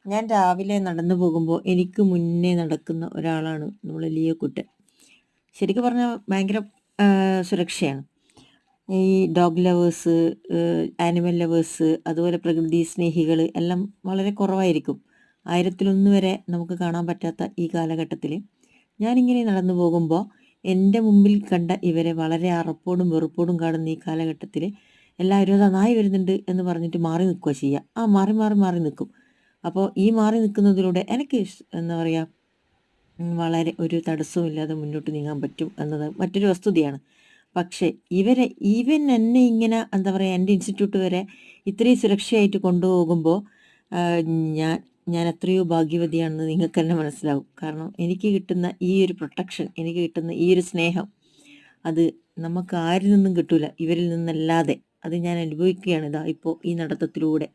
ഞാൻ രാവിലെ നടന്നു പോകുമ്പോൾ എനിക്ക് മുന്നേ നടക്കുന്ന ഒരാളാണ് നമ്മളെ ലിയോക്കുട്ടൻ. ശരിക്കും പറഞ്ഞാൽ ഭയങ്കര സുരക്ഷയാണ്. ഈ ഡോഗ് ലവേഴ്സ്, ആനിമൽ ലവേഴ്സ്, അതുപോലെ പ്രകൃതി സ്നേഹികൾ എല്ലാം വളരെ കുറവായിരിക്കും. 1000-1 വരെ നമുക്ക് കാണാൻ പറ്റാത്ത ഈ കാലഘട്ടത്തിൽ ഞാനിങ്ങനെ നടന്നു പോകുമ്പോൾ എൻ്റെ മുമ്പിൽ കണ്ട ഇവരെ വളരെ അറപ്പോടും വെറുപ്പോടും കാണുന്ന ഈ കാലഘട്ടത്തിൽ എല്ലാവരും "അതാ നായി വരുന്നുണ്ട്" എന്ന് പറഞ്ഞിട്ട് മാറി നിൽക്കുക ചെയ്യുക. മാറി മാറി മാറി നിൽക്കും. അപ്പോൾ ഈ മാറി നിൽക്കുന്നതിലൂടെ എനിക്ക് എന്താ പറയുക, വളരെ ഒരു തടസ്സവുമില്ലാതെ മുന്നോട്ട് നീങ്ങാൻ പറ്റും എന്നത് മറ്റൊരു വസ്തുതയാണ്. പക്ഷേ ഈവൻ എന്നെ ഇങ്ങനെ എന്താ പറയുക, എൻ്റെ ഇൻസ്റ്റിറ്റ്യൂട്ട് വരെ ഇത്രയും സുരക്ഷയായിട്ട് കൊണ്ടുപോകുമ്പോൾ ഞാൻ ഞാൻ എത്രയോ ഭാഗ്യവതിയാണെന്ന് നിങ്ങൾക്ക് തന്നെ മനസ്സിലാവും. കാരണം എനിക്ക് കിട്ടുന്ന ഈ ഒരു പ്രൊട്ടക്ഷൻ, എനിക്ക് കിട്ടുന്ന ഈ ഒരു സ്നേഹം, അത് നമുക്ക് ആരിൽ നിന്നും കിട്ടൂല, ഇവരിൽ നിന്നല്ലാതെ. അത് ഞാൻ അനുഭവിക്കുകയാണ് ഇതാ ഇപ്പോൾ ഈ നടത്തത്തിലൂടെ.